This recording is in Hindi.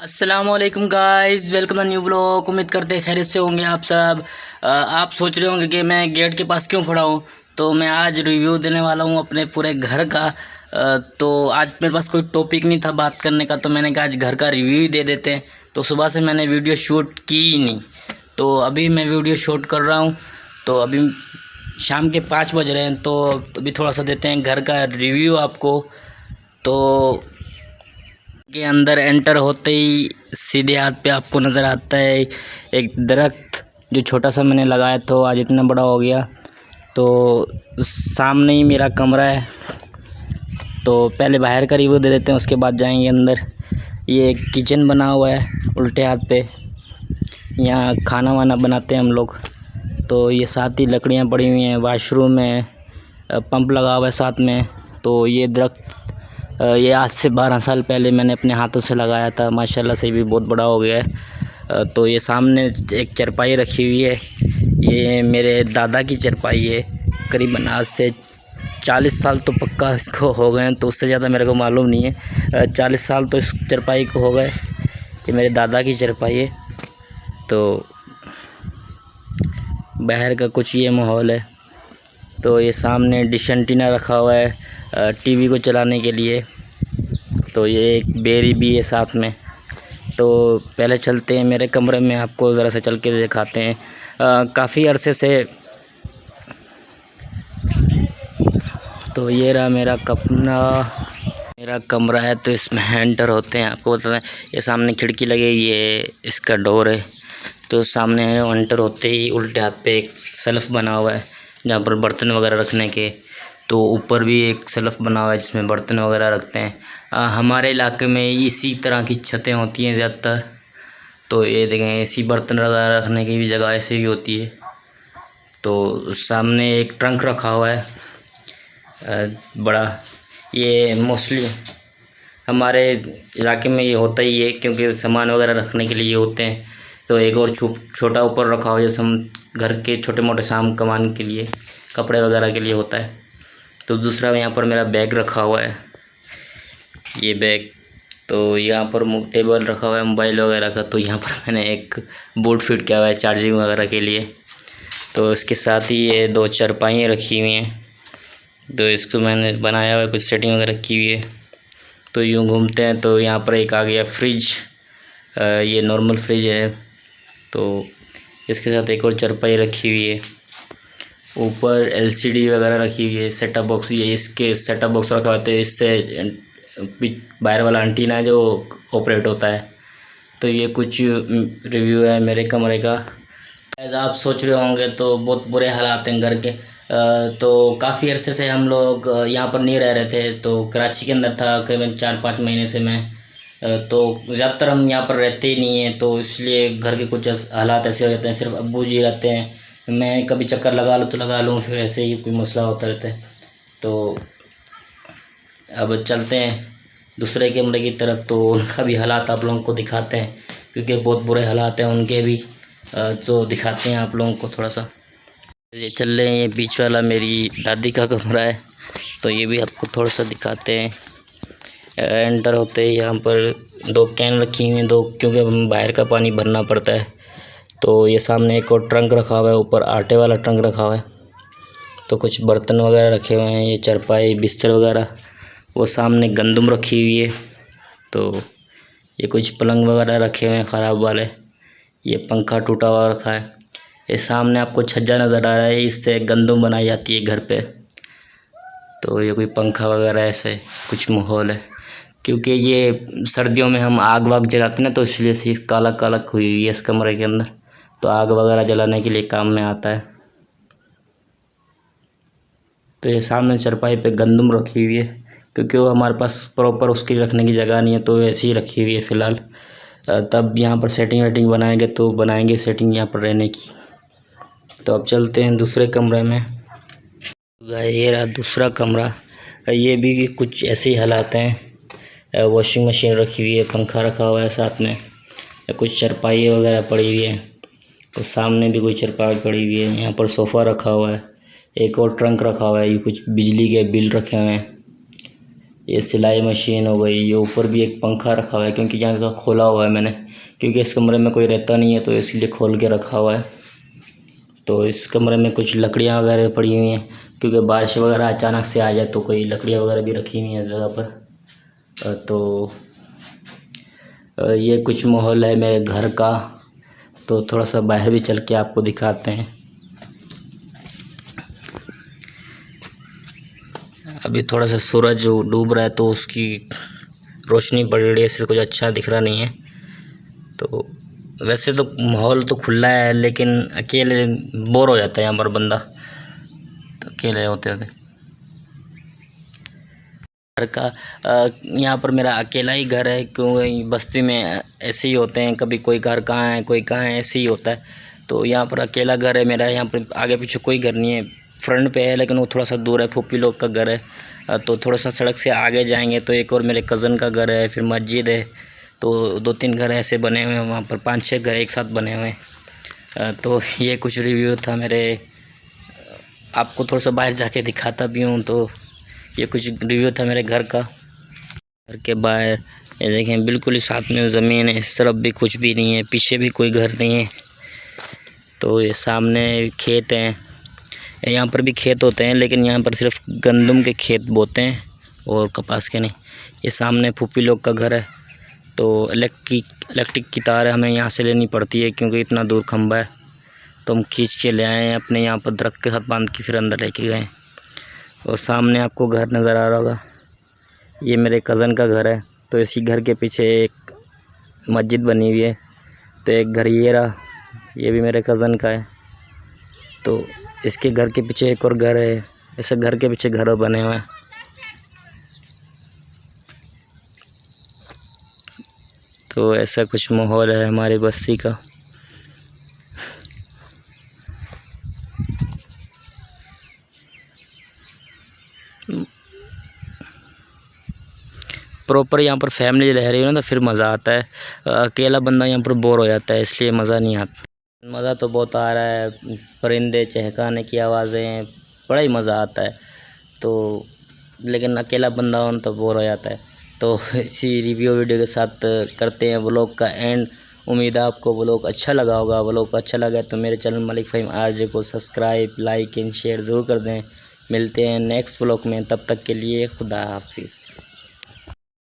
अस्सलामुअलैकुम गाइस, वेलकम न्यू ब्लॉग। उम्मीद करते हैं खैरियत से होंगे आप सब। आप सोच रहे होंगे कि मैं गेट के पास क्यों खड़ा हूँ। तो मैं आज रिव्यू देने वाला हूँ अपने पूरे घर का। तो आज मेरे पास कोई टॉपिक नहीं था बात करने का, तो मैंने कहा आज घर का रिव्यू ही दे देते हैं। तो सुबह से मैंने वीडियो शूट की ही नहीं, तो अभी मैं वीडियो शूट कर रहा हूँ। तो अभी शाम के 5 बज रहे हैं, तो अभी थोड़ा सा देते हैं घर का रिव्यू आपको। तो के अंदर एंटर होते ही सीधे हाथ पे आपको नज़र आता है एक दरख्त, जो छोटा सा मैंने लगाया तो आज इतना बड़ा हो गया। तो सामने ही मेरा कमरा है। तो पहले बाहर का रिव्यू दे देते हैं, उसके बाद जाएंगे अंदर। ये किचन बना हुआ है उल्टे हाथ पे, यहाँ खाना वाना बनाते हैं हम लोग। तो ये साथ ही लकड़ियाँ पड़ी हुई हैं, वाशरूम है, पंप लगा हुआ है साथ में। तो ये दरख्त ये आज से 12 साल पहले मैंने अपने हाथों से लगाया था, माशाल्लाह से भी बहुत बड़ा हो गया है। तो ये सामने एक चारपाई रखी हुई है, ये मेरे दादा की चारपाई है। करीबन आज से 40 साल तो पक्का इसको हो गए हैं, तो उससे ज़्यादा मेरे को मालूम नहीं है। 40 साल तो इस चारपाई को हो गए। ये मेरे दादा की चारपाई है। तो बाहर का कुछ ये माहौल है। तो ये सामने डिश एंटीना रखा हुआ है टीवी को चलाने के लिए। तो ये एक बेरी भी है साथ में। तो पहले चलते हैं मेरे कमरे में, आपको ज़रा सा चल के दिखाते हैं। काफ़ी अरसे से। तो ये रहा मेरा कमरा है। तो इसमें एंटर होते हैं, आपको बताते हैं ये सामने खिड़की लगी, ये इसका डोर है। तो सामने एंटर होते ही उल्टे हाथ पे एक शेल्फ बना हुआ है जहाँ पर बर्तन वगैरह रखने के। तो ऊपर भी एक शेल्फ बना हुआ है जिसमें बर्तन वगैरह रखते हैं। हमारे इलाके में इसी तरह की छतें होती हैं ज़्यादातर। तो ये देखें, इसी बर्तन वगैरह रखने की भी जगह ऐसे ही होती है। तो सामने एक ट्रंक रखा हुआ है बड़ा। ये मोस्टली हमारे इलाके में ये होता ही है, क्योंकि सामान वगैरह रखने के लिए होते हैं। तो एक और छोटा ऊपर रखा हुआ है, जैसे हम घर के छोटे मोटे सामान के लिए, कपड़े वगैरह के लिए होता है। तो दूसरा यहाँ पर मेरा बैग रखा हुआ है, ये बैग। तो यहाँ पर टेबल रखा हुआ है मोबाइल वगैरह का। तो यहाँ पर मैंने एक बोर्ड फिट किया हुआ है चार्जिंग वगैरह के लिए। तो इसके साथ ही ये 2 चारपाइयाँ रखी हुई हैं, तो इसको मैंने बनाया हुआ है, कुछ सेटिंग वगैरह की हुई है। तो यूँ घूमते हैं तो यहाँ पर एक आ गया फ्रिज, ये नॉर्मल फ्रिज है। तो इसके साथ एक और चारपाई रखी हुई है। ऊपर एलसीडी वगैरह रखी हुई है, सेटअप बॉक्स, ये इसके सेटअप बॉक्स रखा हुआ है, इससे बाहर वाला एंटीना है जो ऑपरेट होता है। तो ये कुछ रिव्यू है मेरे कमरे का। ऐसा आप सोच रहे होंगे तो बहुत बुरे हालात हैं घर के। तो काफ़ी अरसे से हम लोग यहाँ पर नहीं रह रहे थे, तो कराची के अंदर था करीबन 4-5 महीने से मैं। तो ज़्यादातर हम यहाँ पर रहते ही नहीं हैं, तो इसलिए घर के कुछ हालात ऐसे हो जाते हैं। सिर्फ अब्बू जी रहते हैं, मैं कभी चक्कर लगा लूँ तो लगा लूँ, फिर ऐसे ही कोई मसला होता रहता है। तो अब चलते हैं दूसरे कमरे की तरफ, तो उनका भी हालात आप लोगों को दिखाते हैं, क्योंकि बहुत बुरे हालात हैं उनके भी। तो दिखाते हैं आप लोगों को थोड़ा सा। ये चल रहे हैं, ये बीच वाला मेरी दादी का कमरा है, तो ये भी आपको थोड़ा सा दिखाते हैं। एंटर होते ही यहाँ पर 2 कैन रखी हुई हैं, 2, क्योंकि बाहर का पानी भरना पड़ता है। तो ये सामने एक और ट्रंक रखा हुआ है, ऊपर आटे वाला ट्रंक रखा हुआ है। तो कुछ बर्तन वगैरह रखे हुए हैं, ये चारपाई बिस्तर वगैरह। वो सामने गंदम रखी हुई है। तो ये कुछ पलंग वगैरह रखे हुए हैं ख़राब वाले। ये पंखा टूटा हुआ रखा है। ये सामने आपको छज्जा नज़र आ रहा है, इससे गंदम बनाई जाती है घर पे। तो ये कोई पंखा वगैरह ऐसे कुछ माहौल है, क्योंकि ये सर्दियों में हम आग वाग जलाते हैं ना, तो इसलिए से काला काला हुई हुई है इस कमरे के अंदर। तो आग वगैरह जलाने के लिए काम में आता है। तो ये सामने चारपाई पे गंदम रखी हुई है, क्योंकि वो हमारे पास प्रॉपर उसकी रखने की जगह नहीं है, तो ऐसी ही रखी हुई है फ़िलहाल। तब यहाँ पर सेटिंग वेटिंग बनाएंगे तो बनाएंगे सेटिंग यहाँ पर रहने की। तो अब चलते हैं दूसरे कमरे में। ये रहा दूसरा कमरा, ये भी कुछ ऐसे ही हालात हैं। वॉशिंग मशीन रखी हुई है, पंखा रखा हुआ है साथ में, कुछ चारपाई वगैरह पड़ी हुई है। तो सामने भी कोई चारपाई पड़ी हुई है, यहाँ पर सोफ़ा रखा हुआ है, एक और ट्रंक रखा हुआ है। ये कुछ बिजली के बिल रखे हुए हैं। ये सिलाई मशीन हो गई, ये ऊपर भी एक पंखा रखा हुआ है क्योंकि यहाँ का खोला हुआ है मैंने, क्योंकि इस कमरे में कोई रहता नहीं है तो इसलिए खोल के रखा हुआ है। तो इस कमरे में कुछ लकड़ियाँ वगैरह पड़ी हुई हैं, क्योंकि बारिश वगैरह अचानक से आ जाए तो कोई लकड़ियाँ वगैरह भी रखी हुई हैं इस जगह पर। तो ये कुछ माहौल है मेरे घर का। तो थोड़ा सा बाहर भी चल के आपको दिखाते हैं। अभी थोड़ा सा सूरज डूब रहा है तो उसकी रोशनी पड़ रही है, इससे कुछ अच्छा दिख रहा नहीं है। तो वैसे तो माहौल तो खुला है, लेकिन अकेले बोर हो जाता है यहाँ पर बंदा, तो अकेले होते होते। घर का यहाँ पर मेरा अकेला ही घर है, क्योंकि बस्ती में ऐसे ही होते हैं, कभी कोई घर कहाँ है कोई कहाँ है, ऐसे ही होता है। तो यहाँ पर अकेला घर है मेरा। यहाँ पर आगे पीछे कोई घर नहीं है, फ्रंट पे है लेकिन वो थोड़ा सा दूर है, फूफी लोग का घर है। तो थोड़ा सा सड़क से आगे जाएंगे तो एक और मेरे कज़न का घर है, फिर मस्जिद है। तो 2-3 घर ऐसे बने हुए हैं, वहाँ पर 5-6 घर एक साथ बने हुए हैं। तो ये कुछ रिव्यू था मेरे, आपको थोड़ा सा बाहर जाके दिखाता भी हूँ। तो ये कुछ रिव्यू था मेरे घर का। घर के बाहर ये देखें, बिल्कुल ही साथ में ज़मीन है, इस तरफ भी कुछ भी नहीं है, पीछे भी कोई घर नहीं है। तो ये सामने खेत हैं, यहाँ पर भी खेत होते हैं लेकिन यहाँ पर सिर्फ गंदम के खेत बोते हैं और कपास के नहीं। ये सामने फूफी लोग का घर है। तो इलेक्ट्रिक की तार हमें यहाँ से लेनी पड़ती है क्योंकि इतना दूर खंभा है। तो हम खींच के ले आए हैं अपने यहाँ पर, दरख्त के साथ बांध के फिर अंदर लेके गए। और सामने आपको घर नज़र आ रहा होगा, ये मेरे कज़न का घर है। तो इसी घर के पीछे एक मस्जिद बनी हुई है। तो एक घर ये रहा, ये भी मेरे कज़न का है। तो इसके घर के पीछे एक और घर है, ऐसे घर के पीछे घर बने हुए हैं। तो ऐसा कुछ माहौल है हमारी बस्ती का। प्रॉपर यहाँ पर फैमिली रह रही है ना तो फिर मज़ा आता है। अकेला बंदा यहाँ पर बोर हो जाता है, इसलिए मज़ा नहीं आता। मज़ा तो बहुत आ रहा है, परिंदे चहकाने की आवाज़ें, बड़ा ही मज़ा आता है। तो लेकिन अकेला बंदा हो तो बोर हो जाता है। तो इसी रिव्यू वीडियो के साथ करते हैं व्लॉग का एंड। उम्मीद है आपको व्लॉग अच्छा लगा होगा। व्लॉग अच्छा लगा तो मेरे चैनल मलिक फ़हीम RJ को सब्सक्राइब, लाइक एंड शेयर ज़रूर कर दें। मिलते हैं नेक्स्ट व्लॉग में, तब तक के लिए खुदा हाफिज़।